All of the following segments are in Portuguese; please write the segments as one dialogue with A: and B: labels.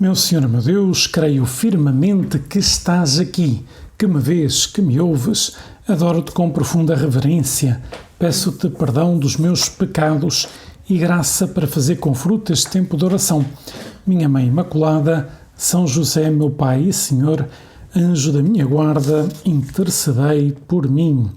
A: Meu Senhor, meu Deus, creio firmemente que estás aqui, que me vês, que me ouves. Adoro-te com profunda reverência. Peço-te perdão dos meus pecados e graça para fazer com fruto este tempo de oração. Minha Mãe Imaculada, São José, meu Pai e Senhor, anjo da minha guarda, intercedei por mim.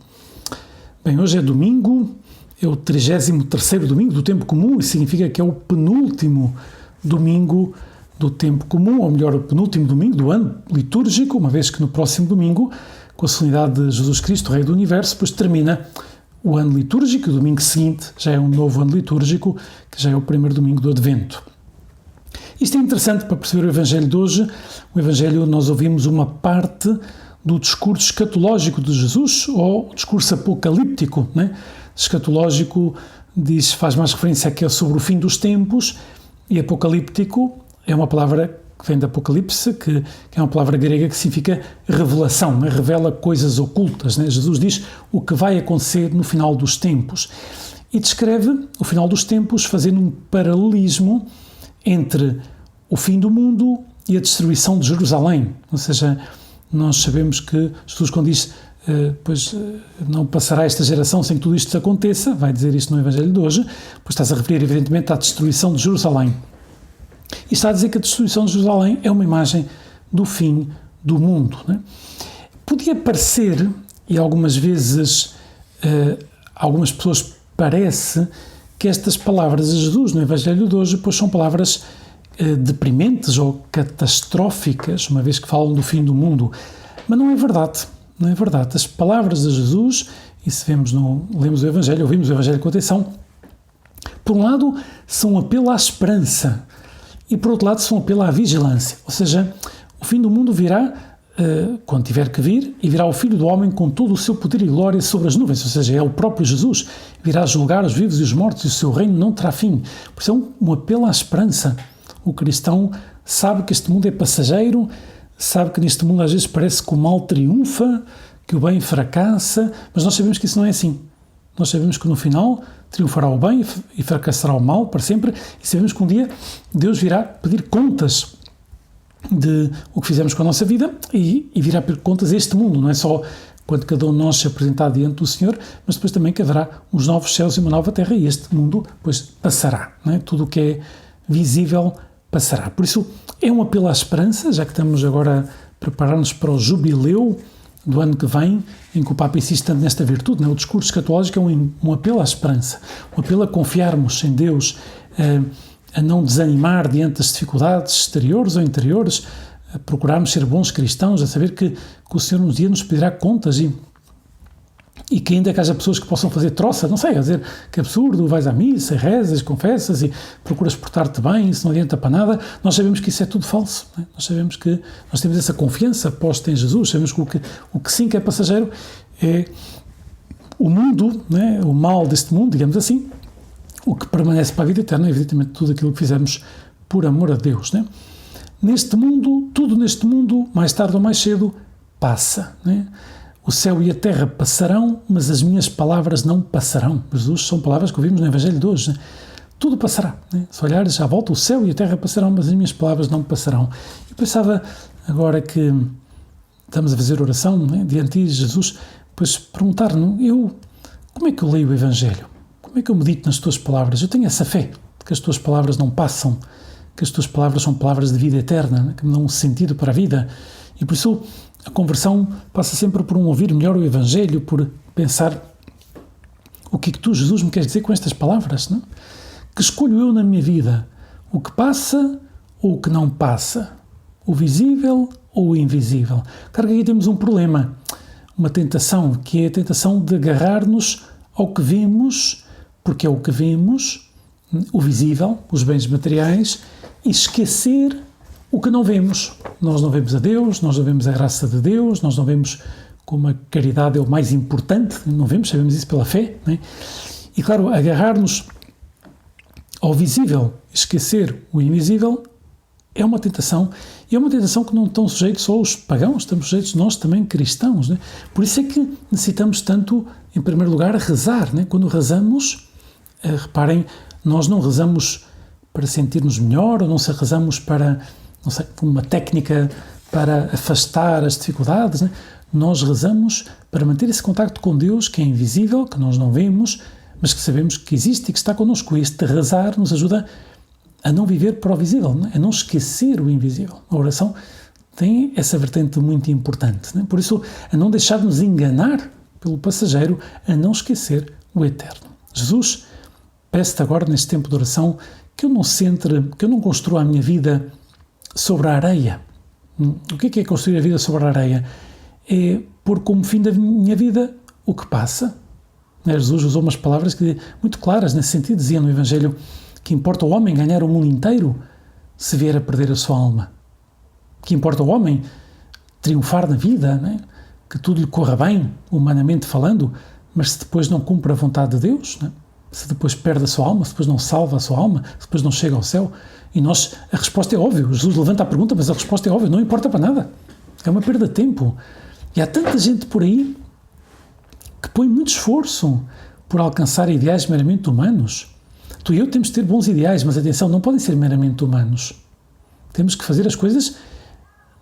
A: Bem, hoje é domingo, é o 33º domingo do tempo comum, e significa que é o penúltimo domingo do tempo comum, ou melhor, o penúltimo domingo do ano litúrgico, uma vez que no próximo domingo, com a solenidade de Jesus Cristo, Rei do Universo, depois termina o ano litúrgico, o domingo seguinte já é um novo ano litúrgico, que já é o primeiro domingo do Advento. Isto é interessante para perceber o Evangelho de hoje. O Evangelho, nós ouvimos uma parte do discurso escatológico de Jesus, ou discurso apocalíptico, né? Escatológico faz mais referência a que é sobre o fim dos tempos, e apocalíptico é uma palavra que vem de Apocalipse, que é uma palavra grega que significa revelação, né? Revela coisas ocultas, né? Jesus diz o que vai acontecer no final dos tempos. E descreve o final dos tempos fazendo um paralelismo entre o fim do mundo e a destruição de Jerusalém. Ou seja, nós sabemos que Jesus, quando diz não passará esta geração sem que tudo isto aconteça, vai dizer isto no Evangelho de hoje, pois está-se a referir evidentemente à destruição de Jerusalém. E está a dizer que a destruição de Jerusalém é uma imagem do fim do mundo, né? Podia parecer, e algumas vezes algumas pessoas parece, que estas palavras de Jesus no Evangelho de hoje pois são palavras deprimentes ou catastróficas, uma vez que falam do fim do mundo. Mas não é verdade. Não é verdade. As palavras de Jesus, e se lemos o Evangelho, ouvimos o Evangelho com atenção, por um lado são um apelo à esperança e por outro lado são um apelo à vigilância. Ou seja, o fim do mundo virá quando tiver que vir, e virá o Filho do Homem com todo o seu poder e glória sobre as nuvens, ou seja, é o próprio Jesus, virá julgar os vivos e os mortos, e o seu reino não terá fim. Por isso é um apelo à esperança. O cristão sabe que este mundo é passageiro, sabe que neste mundo às vezes parece que o mal triunfa, que o bem fracassa, mas nós sabemos que isso não é assim. Nós sabemos que no final triunfará o bem e fracassará o mal para sempre, e sabemos que um dia Deus virá pedir contas de o que fizemos com a nossa vida e virá pedir contas a este mundo. Não é só quando cada um de nós se apresentar diante do Senhor, mas depois também que haverá uns novos céus e uma nova terra, e este mundo depois passará, não é? Tudo o que é visível passará. Por isso é um apelo à esperança, já que estamos agora a preparar-nos para o jubileu do ano que vem, em que o Papa insiste tanto nesta virtude, não é? O discurso escatológico é um apelo à esperança, um apelo a confiarmos em Deus, a não desanimar diante das dificuldades exteriores ou interiores, a procurarmos ser bons cristãos, a saber que o Senhor um dia nos pedirá contas e que ainda que haja pessoas que possam fazer troça, não sei, a dizer que absurdo, vais à missa, rezas, confessas e procuras portar-te bem, isso não adianta para nada. Nós sabemos que isso é tudo falso, não é? Nós sabemos que nós temos essa confiança posta em Jesus, sabemos que o que sim que é passageiro é o mundo, não é? O mal deste mundo, digamos assim. O que permanece para a vida eterna é evidentemente tudo aquilo que fizemos por amor a Deus, né? Neste mundo, tudo neste mundo, mais tarde ou mais cedo, passa, né? O céu e a terra passarão, mas as minhas palavras não passarão. Jesus, são palavras que ouvimos no Evangelho de hoje, né? Tudo passará, né? Se olhares à volta, o céu e a terra passarão, mas as minhas palavras não passarão. E pensava, agora que estamos a fazer oração, né, diante de Jesus, pois perguntar-me, como é que eu leio o Evangelho? Como é que eu medito nas tuas palavras? Eu tenho essa fé de que as tuas palavras não passam, que as tuas palavras são palavras de vida eterna, né? Que me dão um sentido para a vida. E por isso a conversão passa sempre por ouvir melhor o Evangelho, por pensar o que é que tu, Jesus, me queres dizer com estas palavras, né? Que escolho eu na minha vida? O que passa ou o que não passa? O visível ou o invisível? Claro que aqui temos um problema, uma tentação, que é a tentação de agarrar-nos ao que vemos, porque é o que vemos, o visível, os bens materiais, e esquecer o que não vemos. Nós não vemos a Deus, nós não vemos a graça de Deus, nós não vemos como a caridade é o mais importante, não vemos, sabemos isso pela fé, não é? E claro, agarrar-nos ao visível, esquecer o invisível, é uma tentação, e é uma tentação que não estão sujeitos só os pagãos, estamos sujeitos nós também cristãos, né? Por isso é que necessitamos tanto, em primeiro lugar, rezar, né? Quando rezamos, reparem, nós não rezamos para sentir-nos melhor, ou não rezamos para não sei, uma técnica para afastar as dificuldades, né? Nós rezamos para manter esse contacto com Deus, que é invisível, que nós não vemos, mas que sabemos que existe e que está connosco. Este rezar nos ajuda a não viver para o visível, né? A não esquecer o invisível. A oração tem essa vertente muito importante, né? Por isso, a não deixar-nos enganar pelo passageiro, a não esquecer o eterno. Jesus, peço-te agora, neste tempo de oração, que eu não construa a minha vida sobre a areia. O que é construir a vida sobre a areia? É pôr como fim da minha vida o que passa. Jesus usou umas palavras muito claras nesse sentido. Dizia no Evangelho que importa o homem ganhar o mundo inteiro se vier a perder a sua alma. Que importa o homem triunfar na vida, né? Que tudo lhe corra bem, humanamente falando, mas se depois não cumpre a vontade de Deus, né? Se depois perde a sua alma, se depois não salva a sua alma, se depois não chega ao céu. E a resposta é óbvia. Jesus levanta a pergunta, mas a resposta é óbvia, não importa para nada. É uma perda de tempo. E há tanta gente por aí que põe muito esforço por alcançar ideais meramente humanos. Tu e eu temos de ter bons ideais, mas atenção, não podem ser meramente humanos. Temos que fazer as coisas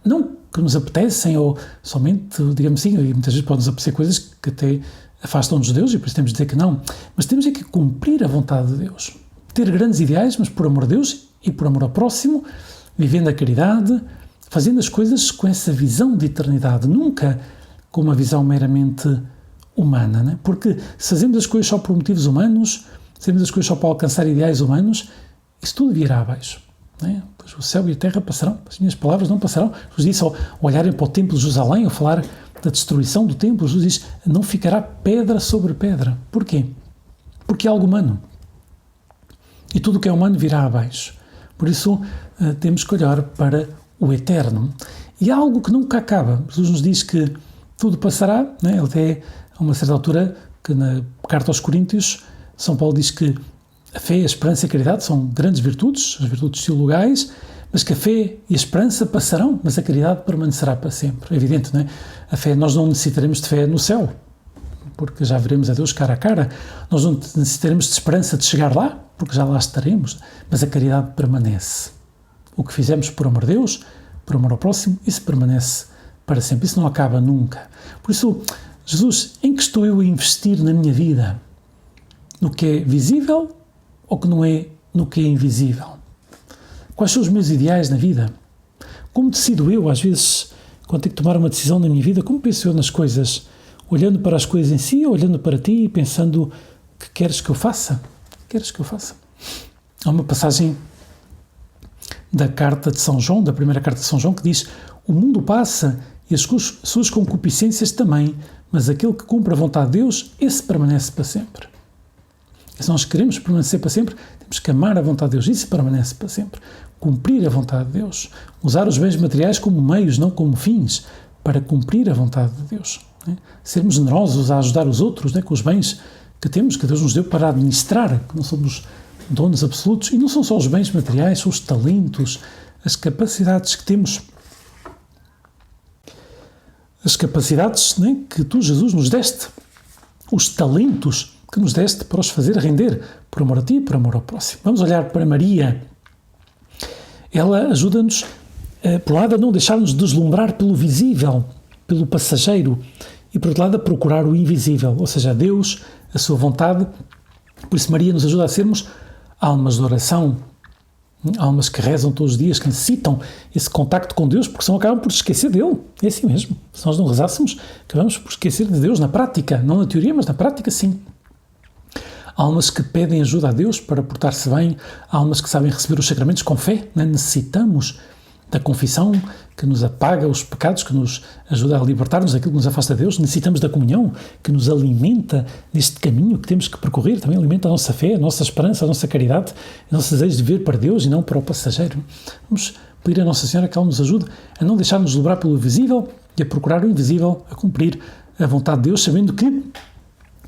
A: não que nos apetecem ou somente, digamos assim, e muitas vezes podem nos apetecer coisas que até afastam-nos de Deus e por isso temos de dizer que não. Mas temos é que cumprir a vontade de Deus. Ter grandes ideais, mas por amor de Deus e por amor ao próximo, vivendo a caridade, fazendo as coisas com essa visão de eternidade, nunca com uma visão meramente humana, né? Porque se fazemos as coisas só por motivos humanos, se fazemos as coisas só para alcançar ideais humanos, isso tudo virá abaixo, né? Pois o céu e a terra passarão, as minhas palavras não passarão. Jesus disse ao olharem para o templo de Jerusalém, ao falar da destruição do templo, Jesus diz, não ficará pedra sobre pedra. Porquê? Porque é algo humano. E tudo o que é humano virá abaixo. Por isso, temos que olhar para o eterno. E há algo que nunca acaba. Jesus nos diz que tudo passará, né? Ele até, a uma certa altura, que na carta aos Coríntios, São Paulo diz que a fé, a esperança e a caridade são grandes virtudes, as virtudes teologais, mas que a fé e a esperança passarão, mas a caridade permanecerá para sempre. É evidente, não é? A fé, nós não necessitaremos de fé no céu, porque já veremos a Deus cara a cara. Nós não necessitaremos de esperança de chegar lá, porque já lá estaremos, mas a caridade permanece. O que fizemos por amor de Deus, por amor ao próximo, isso permanece para sempre, isso não acaba nunca. Por isso, Jesus, em que estou eu a investir na minha vida? No que é visível ou que não é no que é invisível? Quais são os meus ideais na vida? Como decido eu, às vezes, quando tenho que tomar uma decisão na minha vida, como penso eu nas coisas? Olhando para as coisas em si, ou olhando para ti e pensando que queres que eu faça? Queres que eu faça? Há uma passagem da carta de São João, da primeira carta de São João, que diz: o mundo passa e as suas concupiscências também, mas aquele que cumpre a vontade de Deus, esse permanece para sempre. E se nós queremos permanecer para sempre, temos que amar a vontade de Deus, isso permanece para sempre. Cumprir a vontade de Deus. Usar os bens materiais como meios, não como fins, para cumprir a vontade de Deus. Né? Sermos generosos a ajudar os outros, né, com os bens que temos, que Deus nos deu para administrar, que não somos donos absolutos, e não são só os bens materiais, são os talentos, as capacidades que temos. As capacidades, né, que tu, Jesus, nos deste, os talentos que nos deste para os fazer render, por amor a ti e por amor ao próximo. Vamos olhar para Maria. Ela ajuda-nos, por um lado, a não deixar-nos deslumbrar pelo visível, pelo passageiro, e por outro lado, a procurar o invisível, ou seja, a Deus, a sua vontade. Por isso Maria nos ajuda a sermos almas de oração, almas que rezam todos os dias, que necessitam esse contacto com Deus, porque senão acabam por esquecer dele. É assim mesmo. Se nós não rezássemos, acabamos por esquecer de Deus na prática, não na teoria, mas na prática sim. Almas que pedem ajuda a Deus para portar-se bem, almas que sabem receber os sacramentos com fé, né? Necessitamos da confissão que nos apaga os pecados, que nos ajuda a libertar-nos daquilo que nos afasta de Deus. Necessitamos da comunhão que nos alimenta neste caminho que temos que percorrer, também alimenta a nossa fé, a nossa esperança, a nossa caridade, o nosso desejo de viver para Deus e não para o passageiro. Vamos pedir a Nossa Senhora que ela nos ajude a não deixar-nos deslumbrar pelo visível e a procurar o invisível, a cumprir a vontade de Deus, sabendo que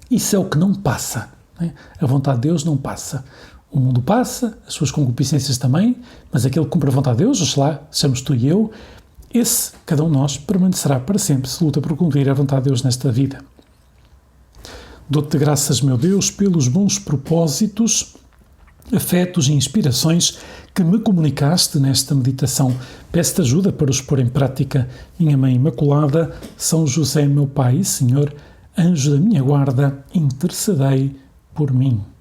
A: isso é o que não passa. Né? A vontade de Deus não passa. O mundo passa, as suas concupiscências também, mas aquele que cumpre a vontade de Deus, oxalá, sejamos tu e eu, esse, cada um de nós, permanecerá para sempre, se luta por cumprir a vontade de Deus nesta vida. Dou-te graças, meu Deus, pelos bons propósitos afetos e inspirações que me comunicaste nesta meditação. Peço-te ajuda para os pôr em prática. Minha Mãe Imaculada, São José, meu Pai e Senhor, anjo da minha guarda, intercedei por mim.